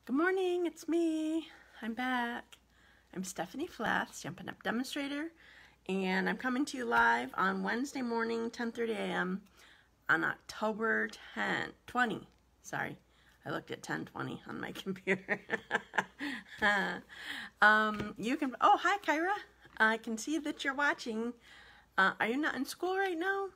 Good morning, it's me. I'm back. I'm Stephanie Flath, Stampin' Up! Demonstrator, and I'm coming to you live on Wednesday morning, 10:30 a.m. on October 20. Sorry, I looked at 10:20 on my computer. You can, oh, hi, Kyra. I can see that you're watching. Are you not in school right now?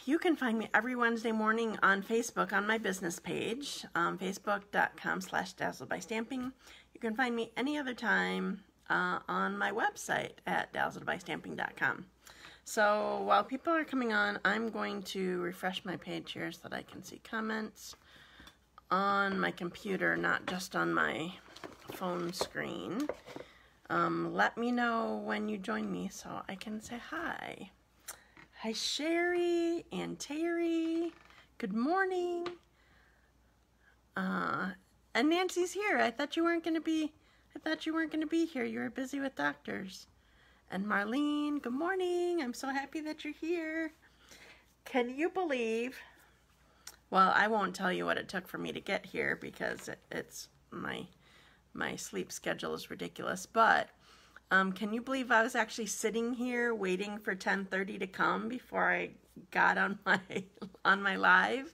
You can find me every Wednesday morning on Facebook on my business page, facebook.com/dazzled by stamping. You can find me any other time on my website at dazzledbystamping.com. So while people are coming on, I'm going to refresh my page here so that I can see comments on my computer, not just on my phone screen. Let me know when you join me so I can say hi. Hi, Sherry and Terry. Good morning. And Nancy's here. I thought you weren't going to be here. You were busy with doctors. And Marlene, good morning. I'm so happy that you're here. Can you believe? Well, I won't tell you what it took for me to get here because it's my sleep schedule is ridiculous, but can you believe I was actually sitting here waiting for 10:30 to come before I got on my live?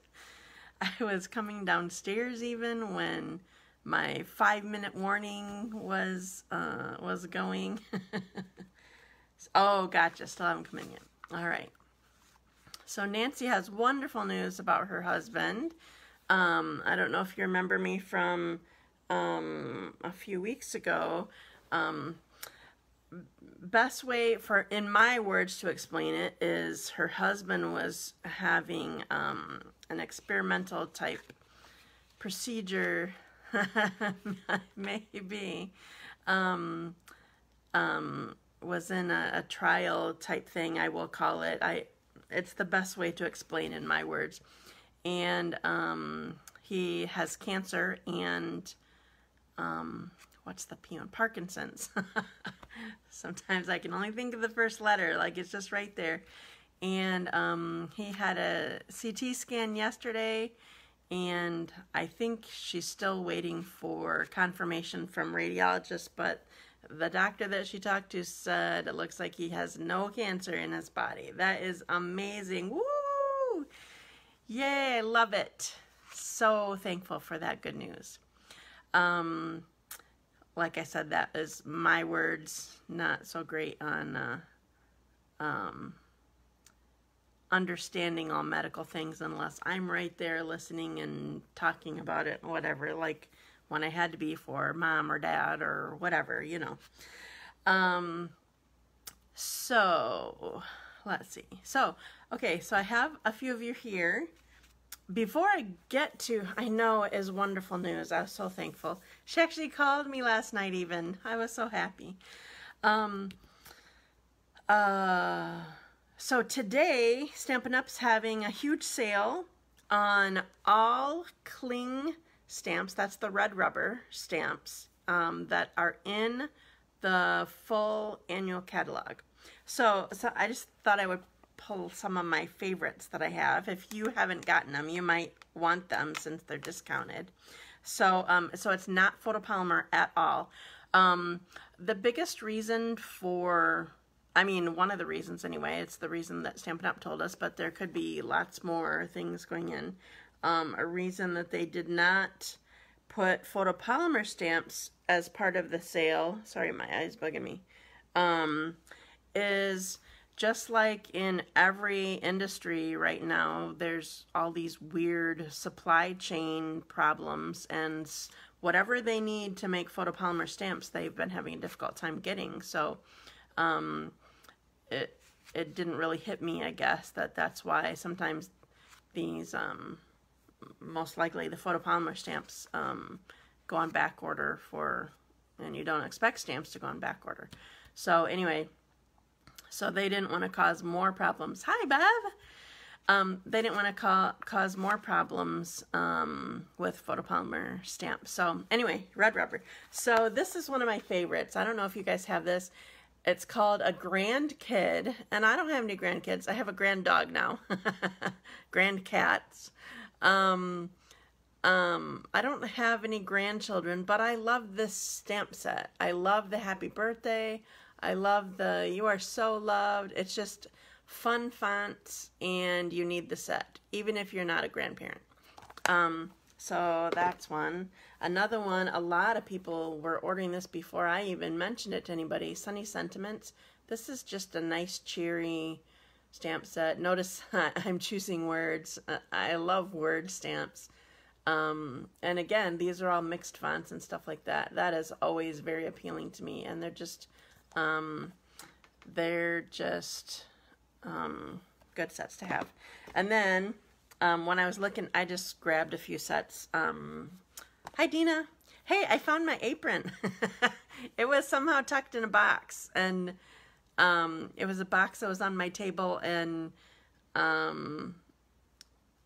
I was coming downstairs even when my 5-minute warning was going. Oh, gotcha. Still haven't come in yet. All right. So Nancy has wonderful news about her husband. I don't know if you remember me from a few weeks ago. Best way in my words to explain it is her husband was having an experimental type procedure, maybe, was in a trial type thing, I will call it. It's the best way to explain in my words. And he has cancer and what's the P on? Parkinson's. Sometimes I can only think of the first letter, like it's just right there. And he had a CT scan yesterday, and I think she's still waiting for confirmation from radiologist, but the doctor that she talked to said it looks like he has no cancer in his body. That is amazing. Woo! Yay, I love it. So thankful for that good news. Like I said, that is my words, not so great on understanding all medical things unless I'm right there listening and talking about it, whatever, like when I had to be for mom or dad or whatever, you know. So, let's see. So, okay, so I have a few of you here. Before I get to, I know it is wonderful news. I was so thankful. She actually called me last night even. I was so happy. So today, Stampin' Up's having a huge sale on all cling stamps. That's the red rubber stamps that are in the full annual catalog. So I just thought I would pull some of my favorites that I have. If you haven't gotten them, you might want them since they're discounted. So so it's not photopolymer at all. The biggest reason for, I mean, one of the reasons anyway, it's the reason that Stampin' Up! Told us, but there could be lots more things going in. A reason that they did not put photopolymer stamps as part of the sale, sorry, my eye's bugging me, is just like in every industry right now, there's all these weird supply chain problems, and whatever they need to make photopolymer stamps, they've been having a difficult time getting. So it didn't really hit me, I guess, that's why sometimes these, most likely the photopolymer stamps go on back order and you don't expect stamps to go on back order. So anyway, so they didn't want to cause more problems. Hi, Bev! They didn't want to cause more problems with photopolymer stamps. So anyway, red rubber. So this is one of my favorites. I don't know if you guys have this. It's called a grand kid, and I don't have any grandkids. I have a grand dog now. Grand cats. I don't have any grandchildren, but I love this stamp set. I love the happy birthday. I love the you are so loved. It's just fun fonts, and you need the set, even if you're not a grandparent. So that's one. Another one, a lot of people were ordering this before I even mentioned it to anybody. Sunny Sentiments. This is just a nice, cheery stamp set. Notice I'm choosing words. I love word stamps. And again, these are all mixed fonts and stuff like that. That is always very appealing to me. And they're just good sets to have. And then when I was looking, I just grabbed a few sets. Hi, Dina. Hey, I found my apron. It was somehow tucked in a box, and it was a box that was on my table, and I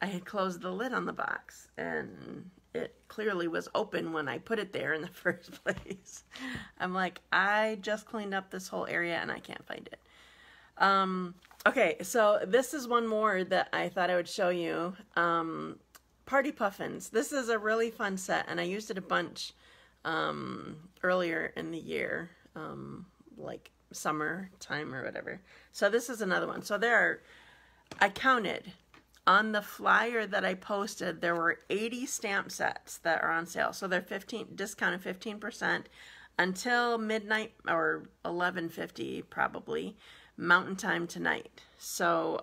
had closed the lid on the box, and it clearly was open when I put it there in the first place. I'm like, I just cleaned up this whole area, and I can't find it. Okay, so this is one more that I thought I would show you. Party Puffins. This is a really fun set, and I used it a bunch earlier in the year, like summertime or whatever. So this is another one. So there are, I counted, on the flyer that I posted, there were 80 stamp sets that are on sale. So they're discounted 15% until midnight, or 11:50 probably, Mountain Time tonight. So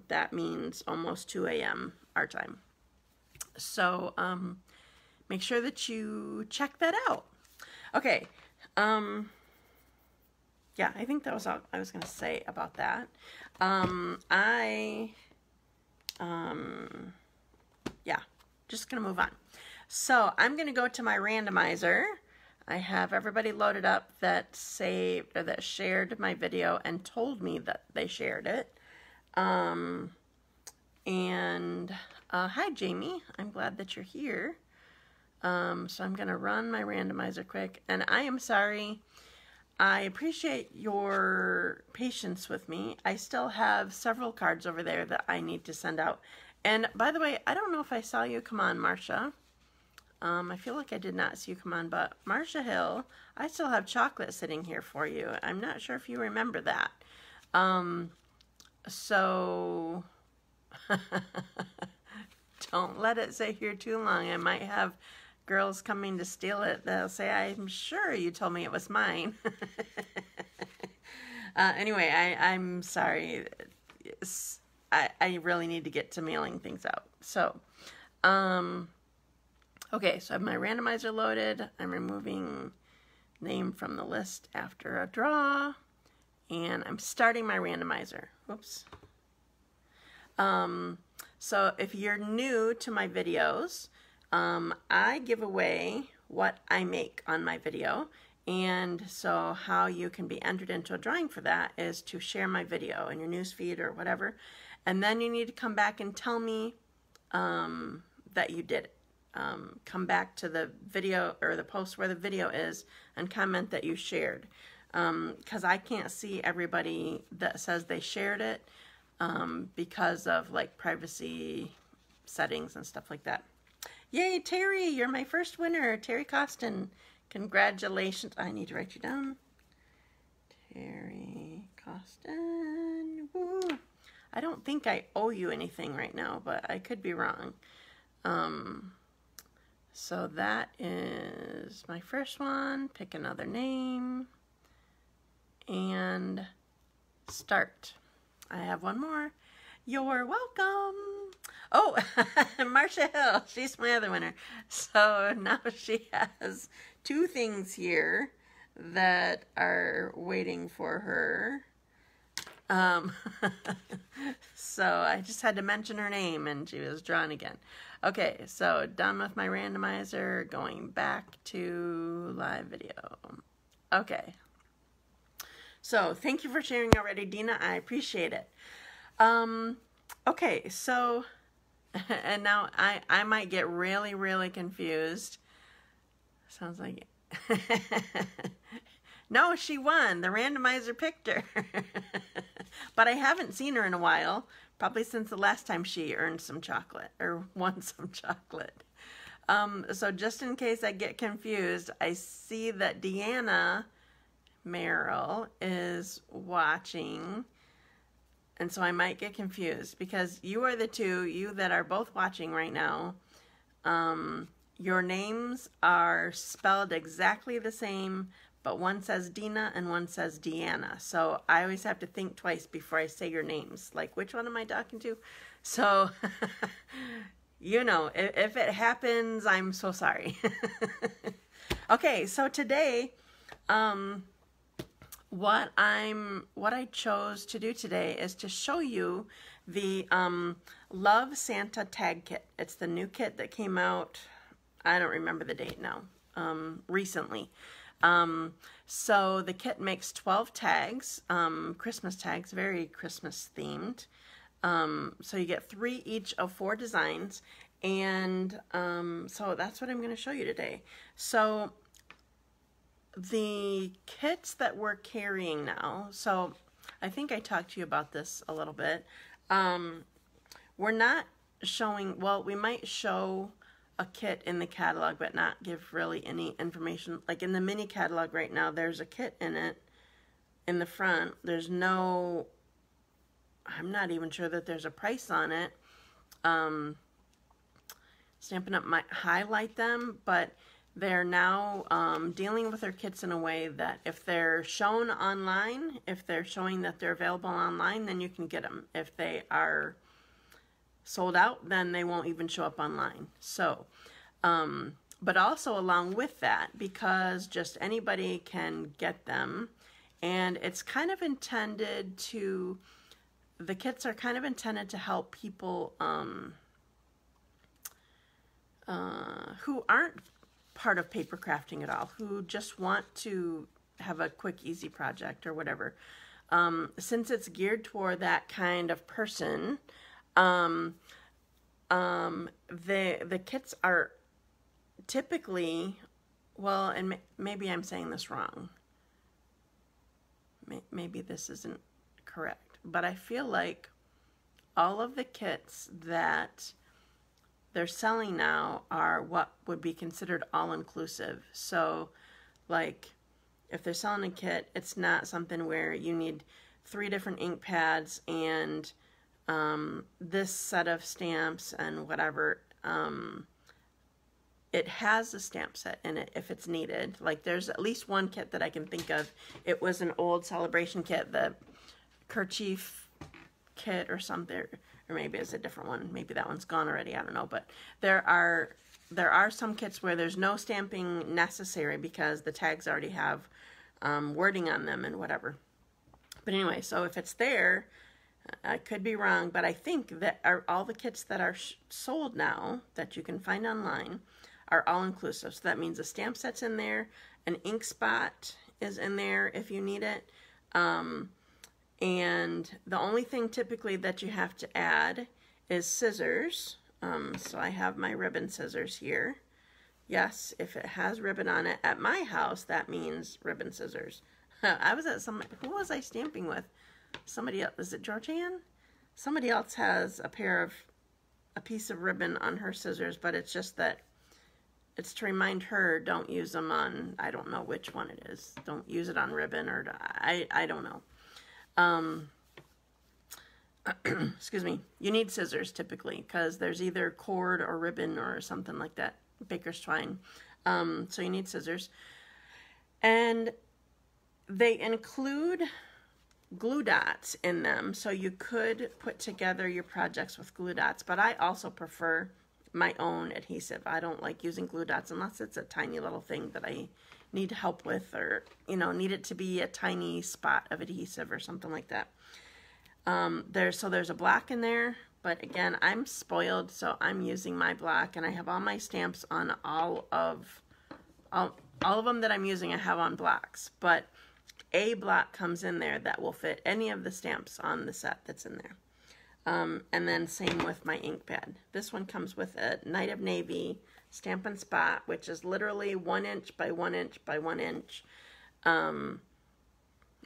that means almost 2 a.m. our time. So make sure that you check that out. Okay. Yeah, I think that was all I was going to say about that. Yeah, just going to move on. So I'm going to go to my randomizer. I have everybody loaded up that saved or that shared my video and told me that they shared it. Hi, Jamie. I'm glad that you're here. So I'm going to run my randomizer quick. And I am sorry. I appreciate your patience with me. I still have several cards over there that I need to send out. And by the way, I don't know if I saw you come on, Marcia. I feel like I did not see you come on, but Marcia Hill, I still have chocolate sitting here for you. I'm not sure if you remember that. So don't let it sit here too long. I might have girls coming to steal it. They'll say, I'm sure you told me it was mine. Anyway, I'm sorry. I really need to get to mailing things out. So, okay, so I have my randomizer loaded. I'm removing name from the list after a draw. And I'm starting my randomizer. Whoops. So if you're new to my videos, I give away what I make on my video. And so how you can be entered into a drawing for that is to share my video in your newsfeed or whatever. And then you need to come back and tell me that you did it. Come back to the video or the post where the video is and comment that you shared. Because I can't see everybody that says they shared it because of like privacy settings and stuff like that. Yay, Terri, you're my first winner. Terri Kosten. Congratulations. I need to write you down. Terri Kosten. Woo. I don't think I owe you anything right now, but I could be wrong. So that is my first one. Pick another name. And start. I have one more. You're welcome. Oh, Marcia Hill. She's my other winner. So now she has 2 things here that are waiting for her. So I just had to mention her name and she was drawn again. Okay, so done with my randomizer, going back to live video. Okay. So thank you for sharing already, Dina. I appreciate it. Okay, so, and now I might get really, really confused. Sounds like it. No, she won. The randomizer picked her. But I haven't seen her in a while. Probably since the last time she earned some chocolate or won some chocolate. So just in case I get confused, I see that Deanna Merrill is watching. And so I might get confused because you are the two, you that are both watching right now. Your names are spelled exactly the same, but one says Dina and one says Deanna. So I always have to think twice before I say your names. Like, which one am I talking to? So, you know, if it happens, I'm so sorry. Okay, so today, what I chose to do today is to show you the Love Santa tag kit. It's the new kit that came out, I don't remember the date now, recently. So the kit makes 12 tags, Christmas tags, very Christmas themed. So you get 3 each of 4 designs, and so that's what I'm going to show you today. So the kits that we're carrying now, so I think I talked to you about this a little bit. We're not showing, well, we might show a kit in the catalog but not give really any information. Like in the mini catalog right now, there's a kit in it in the front. There's no, I'm not even sure that there's a price on it. Stampin' Up! Might highlight them, but they're now dealing with their kits in a way that if they're shown online, if they're showing that they're available online, then you can get them. If they are sold out, then they won't even show up online. So, but also along with that, because just anybody can get them, and it's kind of intended to, the kits are kind of intended to help people who aren't part of paper crafting at all, who just want to have a quick, easy project or whatever. Since it's geared toward that kind of person, the kits are typically, well, and maybe I'm saying this wrong. Maybe this isn't correct, but I feel like all of the kits that they're selling now are what would be considered all-inclusive. So, like, if they're selling a kit, it's not something where you need 3 different ink pads and this set of stamps and whatever. It has a stamp set in it if it's needed. Like, there's at least one kit that I can think of. It was an old celebration kit, the kerchief kit or something, or maybe it's a different one. Maybe that one's gone already. I don't know. But there are some kits where there's no stamping necessary because the tags already have wording on them and whatever. But anyway, so if it's there, I could be wrong, but I think that all the kits that are sold now that you can find online are all inclusive. So that means a stamp set's in there, an ink spot is in there if you need it. And the only thing typically that you have to add is scissors. So I have my ribbon scissors here. Yes, if it has ribbon on it at my house, that means ribbon scissors. I was at who was I stamping with? Somebody else, is it Georgianne? Somebody else has a piece of ribbon on her scissors, but it's just that it's to remind her, don't use them on, I don't know which one it is. Don't use it on ribbon, or I don't know. Excuse me, you need scissors typically because there's either cord or ribbon or something like that, baker's twine. So you need scissors, and they include glue dots in them, so you could put together your projects with glue dots, but I also prefer my own adhesive. I don't like using glue dots unless it's a tiny little thing that I need help with, or, you know, need it to be a tiny spot of adhesive or something like that. There's a black in there, but again, I'm spoiled, so I'm using my black, and I have all my stamps on all of them that I'm using. I have on blacks, but a black comes in there that will fit any of the stamps on the set that's in there. And then same with my ink pad. This one comes with a Night of Navy Stampin' Spot, which is literally 1 inch by 1 inch by 1 inch. No,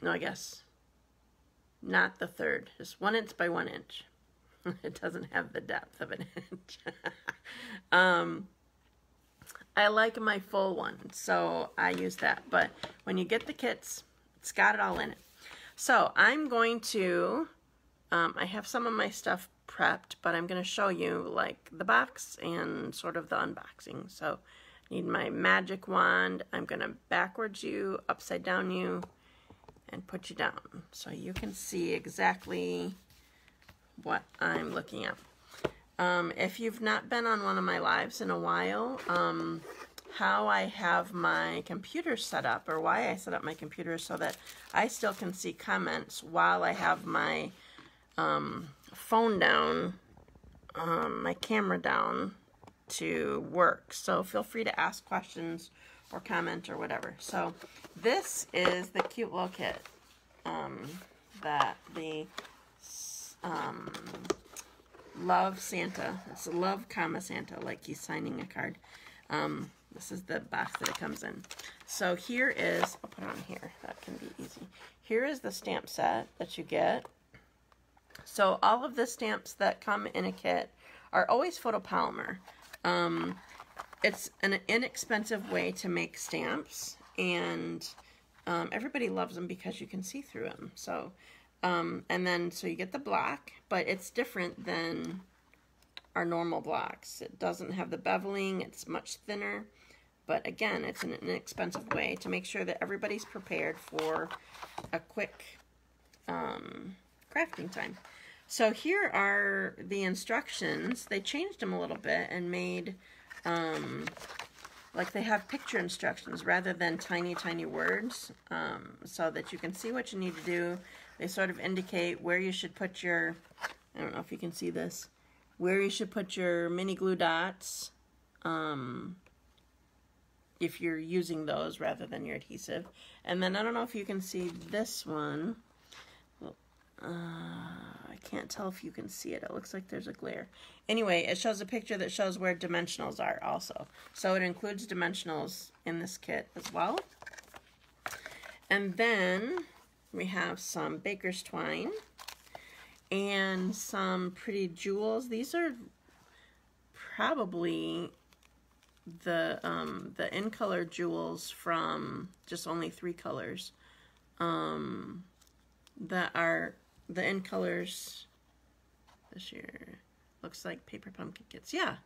I guess not the third, just 1 inch by 1 inch. It doesn't have the depth of an inch. I like my full one, so I use that. But when you get the kits, it's got it all in it. So I'm going to, I have some of my stuff prepped, but I'm going to show you like the box and sort of the unboxing. So I need my magic wand. I'm going to backwards you, upside down you, and put you down so you can see exactly what I'm looking at. If you've not been on one of my lives in a while, how I have my computer set up, or why I set up my computer so that I still can see comments while I have my phone down, my camera down to work. So feel free to ask questions or comment or whatever. So this is the cute little kit that the Love Santa, it's a love comma Santa, like he's signing a card. This is the box that it comes in. So here is, I'll put it on here, that can be easy. Here is the stamp set that you get. So all of the stamps that come in a kit are always photopolymer. It's an inexpensive way to make stamps, and everybody loves them because you can see through them. So, and then, so you get the block, but it's different than our normal blocks. It doesn't have the beveling, it's much thinner, but again, it's an inexpensive way to make sure that everybody's prepared for a quick crafting time. So here are the instructions. They changed them a little bit and made, like they have picture instructions rather than tiny, tiny words, so that you can see what you need to do. They sort of indicate where you should put your, I don't know if you can see this, where you should put your mini glue dots, if you're using those rather than your adhesive. And then I don't know if you can see this one. I can't tell if you can see it. It looks like there's a glare. Anyway, it shows a picture that shows where dimensionals are also. So it includes dimensionals in this kit as well. And then we have some baker's twine and some pretty jewels. These are probably the in color jewels from just only 3 colors. That are the in colors this year. Looks like paper pumpkin kits. Yeah,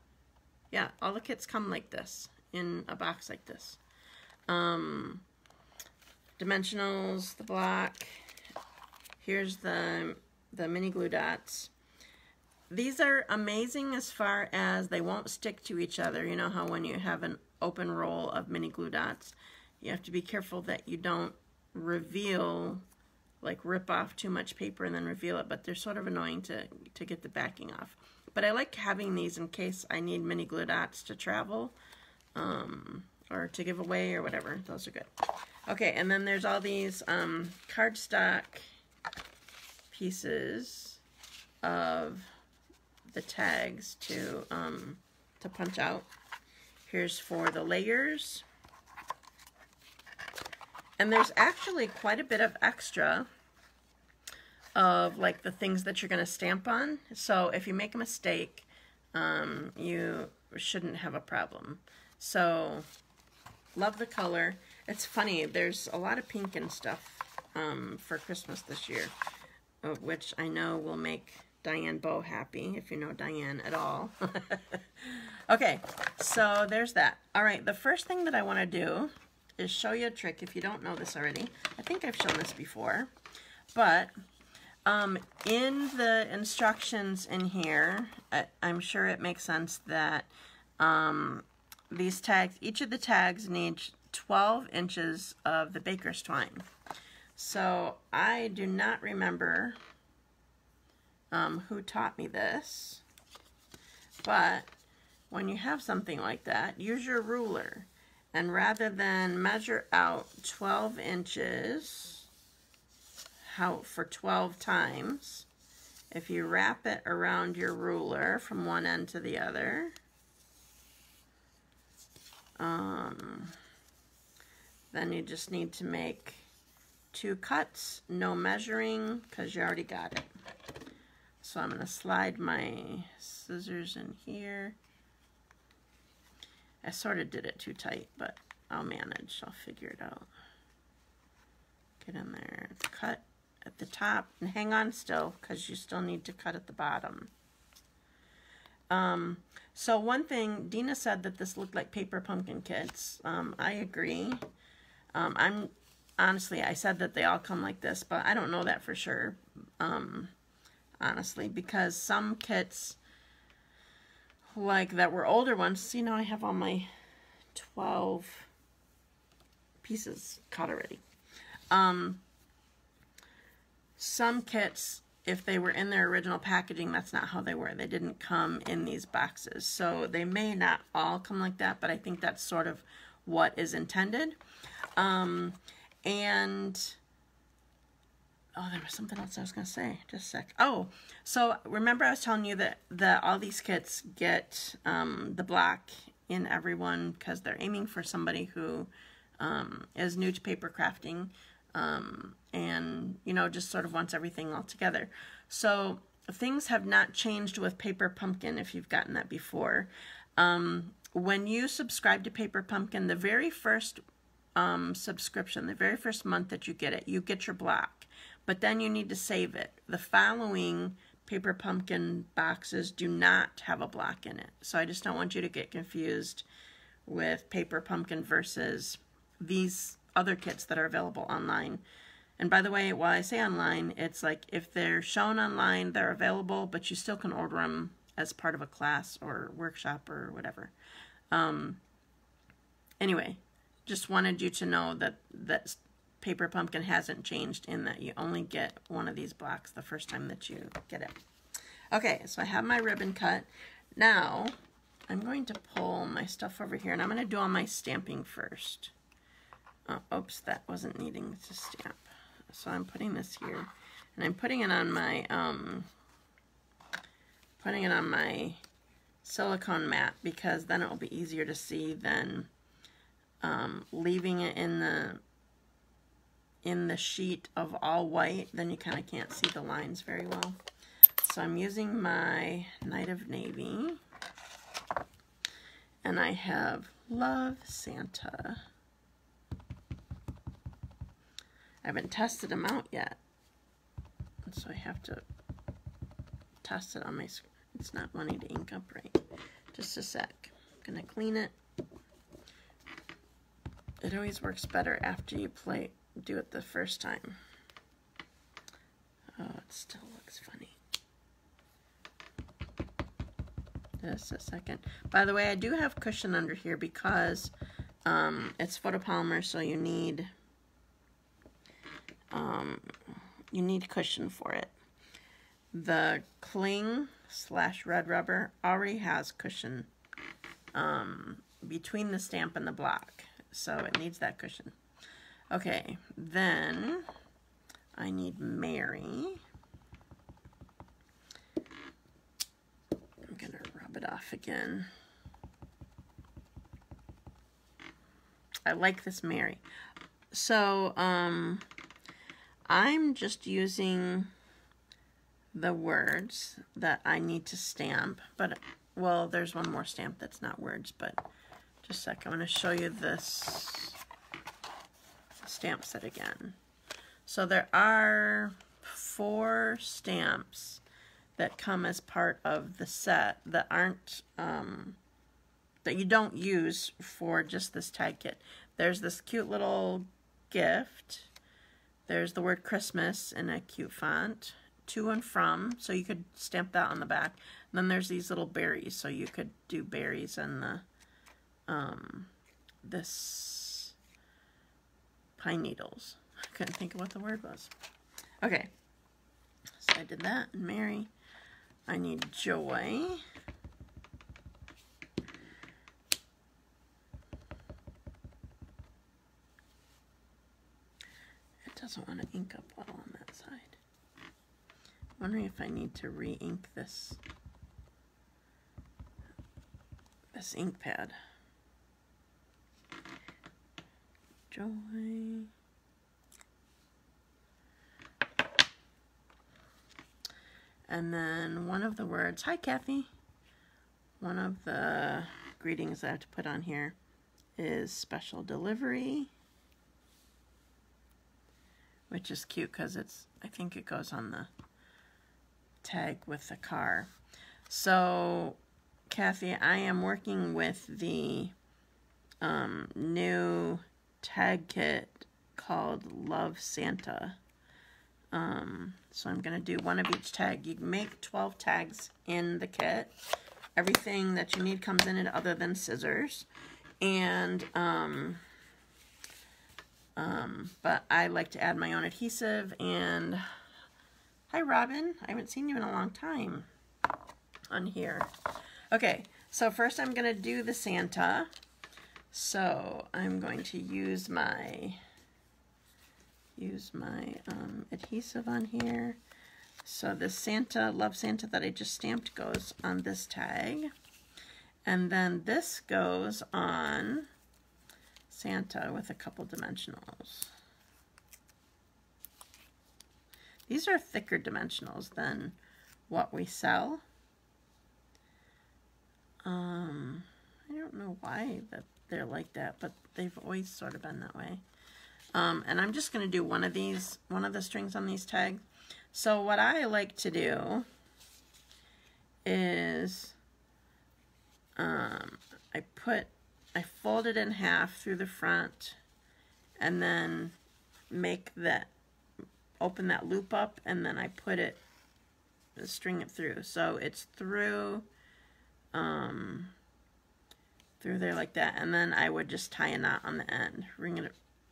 all the kits come like this, in a box like this. Dimensionals, the block. Here's the mini glue dots. These are amazing as far as they won't stick to each other. You know how when you have an open roll of mini glue dots, you have to be careful that you don't reveal, like rip off too much paper and then reveal it, but they're sort of annoying to get the backing off. But I like having these in case I need mini glue dots to travel, or to give away or whatever. Those are good. Okay, and then there's all these cardstock pieces of the tags to punch out. Here's for the layers. And there's actually quite a bit of extra of like the things that you're going to stamp on. So if you make a mistake, you shouldn't have a problem. So love the color. It's funny, there's a lot of pink and stuff for Christmas this year, which I know will make Diane Bow happy, if you know Diane at all. Okay, so there's that. All right, the first thing that I want to do is show you a trick if you don't know this already. I think I've shown this before, but in the instructions in here, I'm sure it makes sense that these tags, each of the tags needs 12 inches of the baker's twine. So I do not remember who taught me this, but when you have something like that, use your ruler. And rather than measure out 12 inches for 12 times, if you wrap it around your ruler from one end to the other, then you just need to make 2 cuts, no measuring, because you already got it. So I'm going to slide my scissors in here. I sort of did it too tight, but I'll manage. I'll figure it out. Get in there, cut at the top, and hang on still, because you still need to cut at the bottom. So one thing, Dina said that this looked like paper pumpkin kits. I agree. Honestly, I said that they all come like this, but I don't know that for sure, honestly, because some kits, like that were older ones, see, now I have all my 12 pieces cut already. Some kits, if they were in their original packaging, that's not how they were. They didn't come in these boxes. So they may not all come like that, but I think that's sort of what is intended. And, oh, there was something else I was going to say. Just a sec. Oh, so remember I was telling you that all these kits get the black in every one because they're aiming for somebody who is new to paper crafting. And, you know, just sort of wants everything all together. So things have not changed with Paper Pumpkin, if you've gotten that before. When you subscribe to Paper Pumpkin, the very first subscription, the very first month that you get it, you get your block. But then you need to save it. The following Paper Pumpkin boxes do not have a block in it. So I just don't want you to get confused with Paper Pumpkin versus these other kits that are available online. And by the way, while I say online, it's like if they're shown online, they're available, but you still can order them as part of a class or workshop or whatever. Anyway, just wanted you to know that Paper Pumpkin hasn't changed in that you only get one of these blocks the first time that you get it. Okay, so I have my ribbon cut. Now, I'm going to pull my stuff over here, and I'm going to do all my stamping first. Oops, that wasn't needing to stamp. So I'm putting this here, and I'm putting it on my silicone mat because then it will be easier to see than leaving it in the sheet of all white. Then you kind of can't see the lines very well. So I'm using my Night of Navy, and I have Love Santa. I haven't tested them out yet, so I have to test it on my screen. It's not wanting to ink up right. Just a sec. I'm gonna clean it. It always works better after you do it the first time. Oh, it still looks funny. Just a second. By the way, I do have cushion under here because it's photopolymer, so you need cushion for it. The cling / red rubber already has cushion between the stamp and the block, so it needs that cushion. Okay, then I need Mary. I'm gonna rub it off again. I like this Mary. So I'm just using the words that I need to stamp, but, well, there's one more stamp that's not words, but just a sec, I'm going to show you this stamp set again. So there are 4 stamps that come as part of the set that aren't, that you don't use for just this tag kit. There's this cute little gift. There's the word Christmas in a cute font. To and from, so you could stamp that on the back. And then there's these little berries, so you could do berries and the this pine needles. I couldn't think of what the word was. Okay, so I did that. And Mary, I need Joy. It doesn't want to ink up well on that side. I'm wondering if I need to re-ink this ink pad. Joy. And then one of the words, hi Kathy, one of the greetings that I have to put on here is special delivery, which is cute because I think it goes on the tag with the car. So, Kathy, I am working with the new tag kit called Love Santa. So I'm going to do one of each tag. You can make 12 tags in the kit. Everything that you need comes in it other than scissors. And, but I like to add my own adhesive. And, hi Robin, I haven't seen you in a long time on here. Okay, so first I'm going to do the Santa. So I'm going to use my adhesive on here. So the Santa, Love Santa that I just stamped goes on this tag. And then this goes on Santa with a couple dimensionals. These are thicker dimensionals than what we sell. I don't know why they're like that, but they've always sort of been that way. And I'm just going to do one of the strings on these tags. So what I like to do is I fold it in half through the front and then open that loop up, and then I string it through. So it's through there like that, and then I would just tie a knot on the end,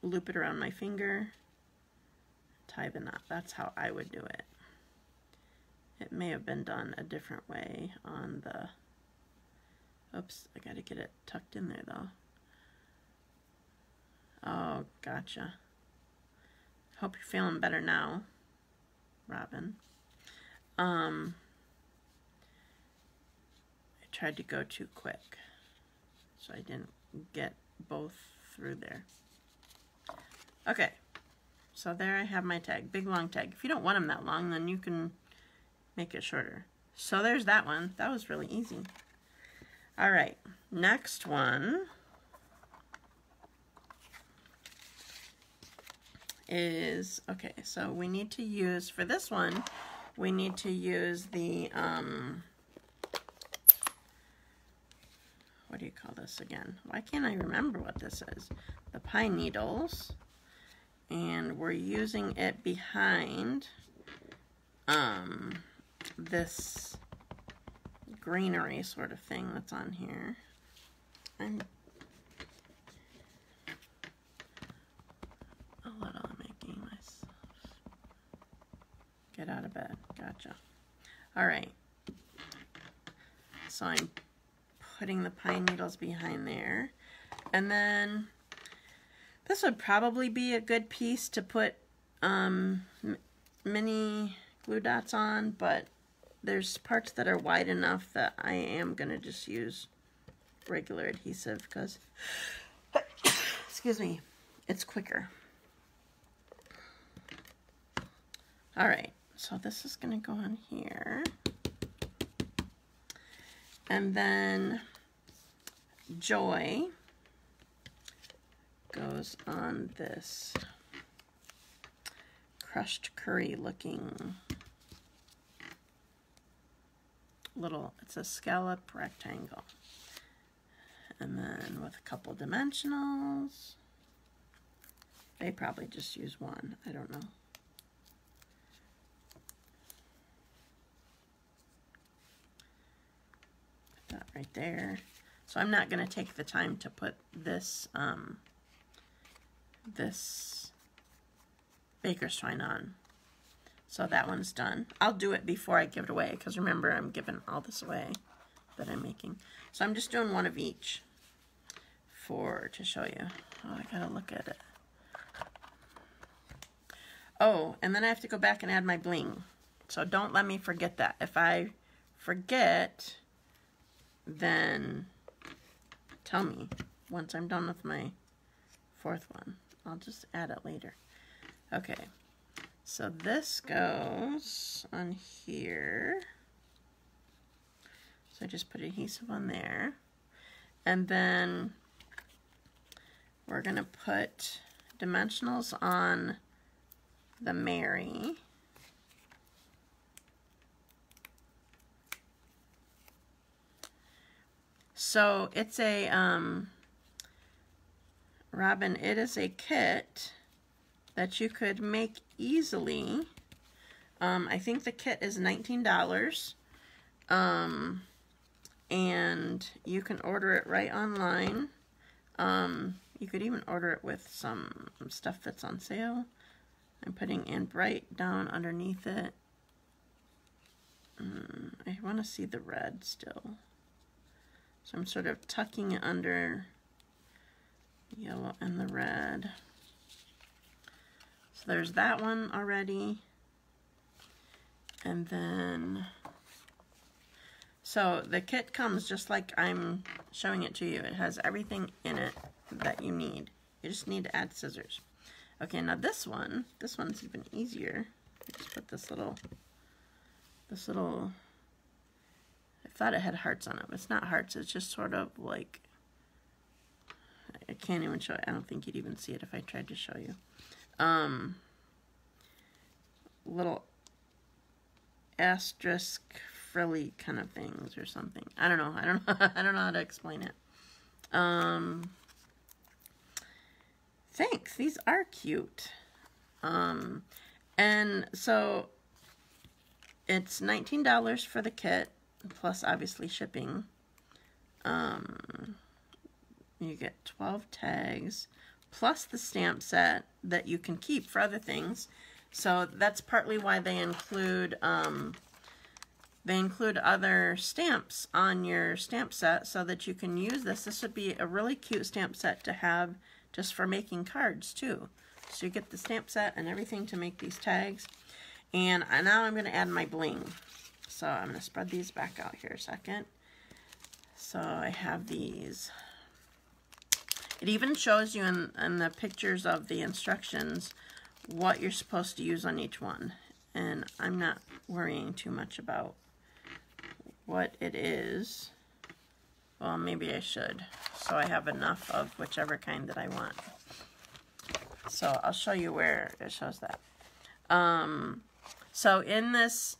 loop it around my finger, tie the knot. That's how I would do it. It may have been done a different way on the, oops, I gotta get it tucked in there though. Oh, gotcha. Hope you're feeling better now, Robin. I tried to go too quick, so I didn't get both through there. Okay, so there I have my tag, big long tag. If you don't want them that long, then you can make it shorter. So there's that one. That was really easy. All right, next one is, okay, so we need to use, for this one, we need to use the, what do you call this again? Why can't I remember what this is? The pine needles. And we're using it behind this greenery sort of thing that's on here. I'm a little making myself get out of bed. Gotcha. All right. So I'm putting the pine needles behind there. And then this would probably be a good piece to put mini glue dots on, but there's parts that are wide enough that I am going to just use regular adhesive because, excuse me, it's quicker. All right, so this is going to go on here. And then Joy goes on this crushed curry looking little, it's a scallop rectangle. And then with a couple dimensionals, they probably just use one, I don't know. Put that right there. So I'm not going to take the time to put this this baker's twine on. So that one's done. I'll do it before I give it away because remember I'm giving all this away that I'm making. So I'm just doing one of each to show you. Oh, I gotta look at it. Oh, and then I have to go back and add my bling. So don't let me forget that. If I forget, then tell me once I'm done with my fourth one. I'll just add it later. Okay, so this goes on here. So I just put adhesive on there. And then we're going to put dimensionals on the Mary. So it's a, Robin, it is a kit that you could make easily. I think the kit is $19. And you can order it right online. You could even order it with some stuff that's on sale. I'm putting in bright down underneath it. I want to see the red still. So I'm sort of tucking it under the yellow and the red. So there's that one already. And then, so the kit comes just like I'm showing it to you. It has everything in it that you need. You just need to add scissors. Okay, now this one's even easier. I just put this little, I thought it had hearts on it, but it's not hearts. It's just sort of like, I can't even show it. I don't think you'd even see it if I tried to show you. Little asterisk frilly kind of things or something. I don't know. I don't know how to explain it. Thanks. These are cute. And so it's $19 for the kit, plus obviously shipping. You get 12 tags, plus the stamp set that you can keep for other things. So that's partly why they include other stamps on your stamp set so that you can use this. This would be a really cute stamp set to have just for making cards too. So you get the stamp set and everything to make these tags. And now I'm going to add my bling. So I'm going to spread these back out here a second. So I have these. It even shows you in the pictures of the instructions what you're supposed to use on each one. And I'm not worrying too much about what it is. Well, maybe I should. So I have enough of whichever kind that I want. So I'll show you where it shows that. So in this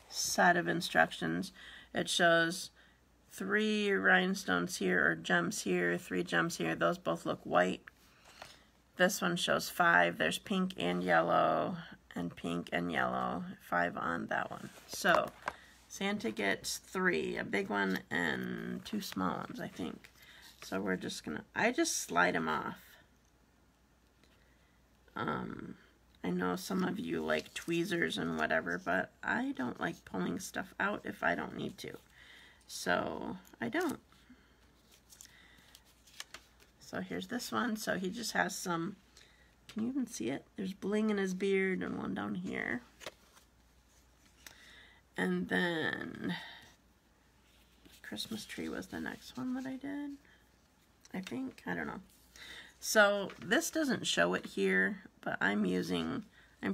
set of instructions, it shows 3 rhinestones here, or gems here, 3 gems here. Those both look white. This one shows 5. There's pink and yellow, and pink and yellow. 5 on that one. So Santa gets 3, a big one and 2 small ones, I think. So we're just gonna, I just slide them off. I know some of you like tweezers and whatever, but I don't like pulling stuff out if I don't need to. So I don't. So here's this one. So he just has some, can you even see it? There's bling in his beard and one down here. And then Christmas tree was the next one that I did, I think. I don't know. So this doesn't show it here, but I'm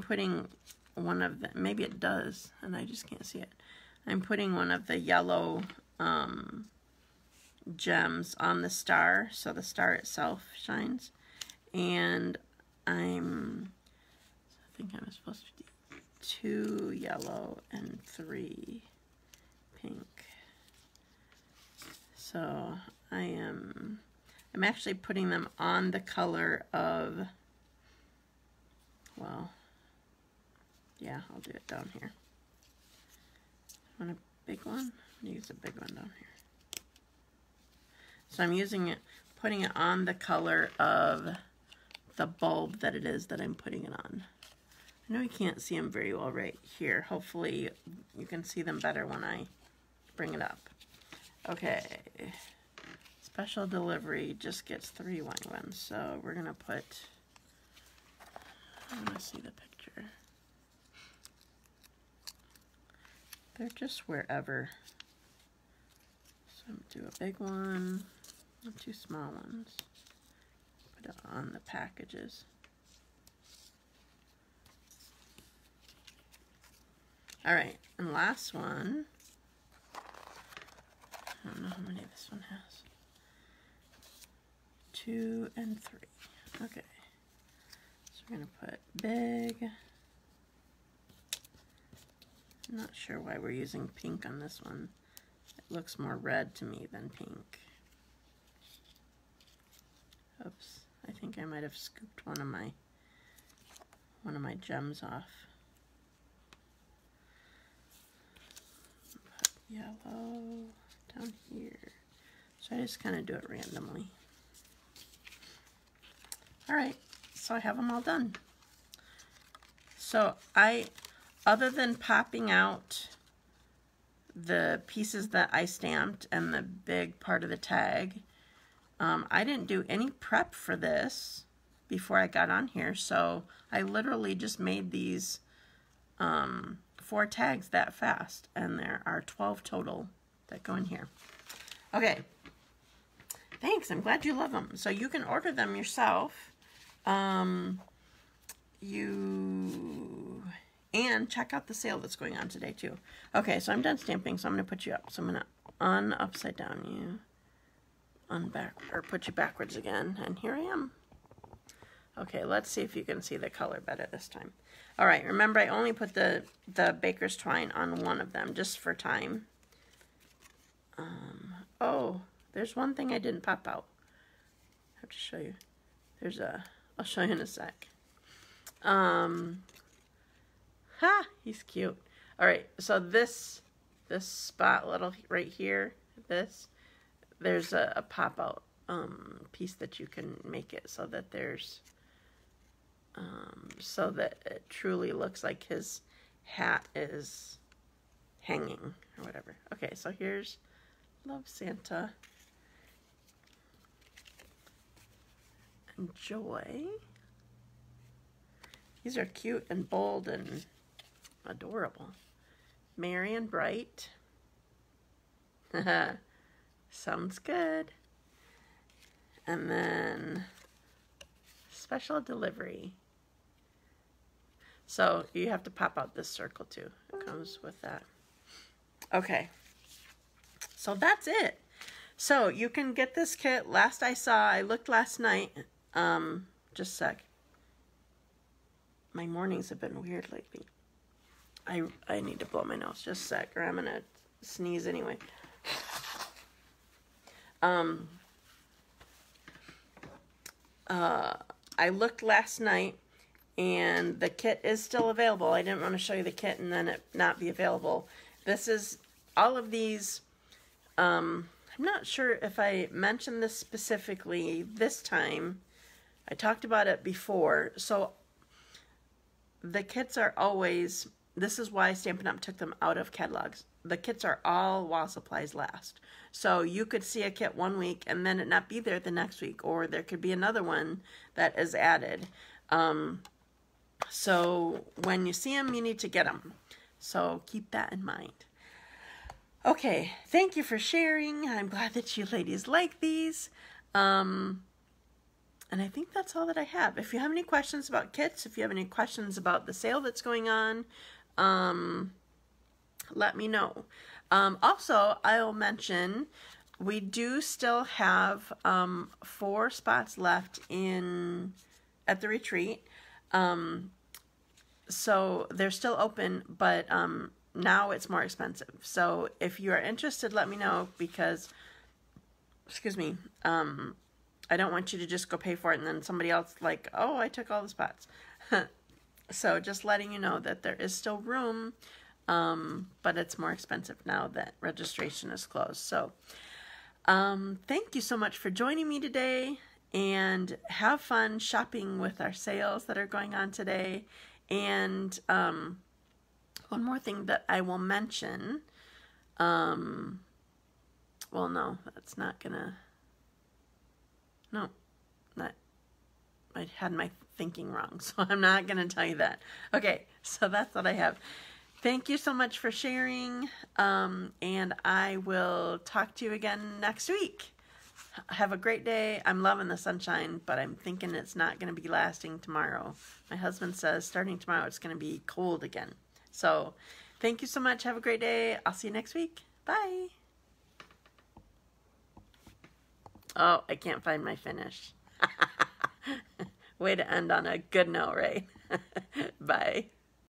putting one of the, maybe it does, and I just can't see it. I'm putting one of the yellow gems on the star, so the star itself shines. And I think I'm supposed to do 2 yellow and 3 pink. So I'm actually putting them on the color of, well, yeah, I'll do it down here. Want a big one? I'm gonna use a big one down here. So I'm using it, putting it on the color of the bulb that it is that I'm putting it on. I know you can't see them very well right here. Hopefully you can see them better when I bring it up. Okay. Special delivery just gets 3 white ones. So we're gonna put, I wanna see the picture. They're just wherever. So I'm gonna do a big one and 2 small ones. Put it on the packages. All right, and last one. I don't know how many this one has. 2 and 3. Okay. So we're going to put big. I'm not sure why we're using pink on this one. It looks more red to me than pink. Oops, I think I might have scooped one of my gems off. Put yellow down here. So I just kind of do it randomly. All right, so I have them all done. So other than popping out the pieces that I stamped and the big part of the tag, I didn't do any prep for this before I got on here, so I literally just made these 4 tags that fast, and there are 12 total that go in here. Okay, thanks, I'm glad you love them. So you can order them yourself. And check out the sale that's going on today too. Okay, so I'm done stamping, so I'm going to put you up. So I'm going to upside down you, put you backwards again, and here I am. Okay, let's see if you can see the color better this time. All right, remember I only put the baker's twine on one of them just for time. Oh, there's one thing I didn't pop out. I have to show you. I'll show you in a sec. He's cute. All right, so this spot little right here, there's a pop out piece that you can make it so that there's so that it truly looks like his hat is hanging or whatever. Okay, so here's Love Santa and Joy. These are cute and bold and adorable. Merry and Bright. Sounds good. And then Special Delivery. So you have to pop out this circle too. It comes with that. Okay. So that's it. So you can get this kit. Last I saw, I looked last night. Just a sec. My mornings have been weird lately. I need to blow my nose. Just a sec, or I'm gonna sneeze anyway. I looked last night, and the kit is still available. I didn't want to show you the kit and then it not be available. This is all of these. I'm not sure if I mentioned this specifically this time. I talked about it before. So the kits are always, this is why Stampin' Up! Took them out of catalogs. The kits are all while supplies last. So you could see a kit one week and then it not be there the next week, or there could be another one that is added. So when you see them, you need to get them. So keep that in mind. Okay, thank you for sharing. I'm glad that you ladies like these. And I think that's all that I have. If you have any questions about kits, if you have any questions about the sale that's going on, let me know. Also, I'll mention we do still have 4 spots left at the retreat. So they're still open, but now it's more expensive. So if you are interested, let me know, because, excuse me, I don't want you to just go pay for it and then somebody else like, oh, I took all the spots. So just letting you know that there is still room, but it's more expensive now that registration is closed. So thank you so much for joining me today, and have fun shopping with our sales that are going on today. And one more thing that I will mention, well, no, that's not gonna, no, that, I had my thinking wrong, so I'm not gonna tell you that. Okay, so that's what I have. Thank you so much for sharing, and I will talk to you again next week. Have a great day. I'm loving the sunshine, but I'm thinking it's not going to be lasting tomorrow. My husband says starting tomorrow it's going to be cold again. So thank you so much. Have a great day. I'll see you next week. Bye. Oh, I can't find my finish. Way to end on a good note, right? Bye.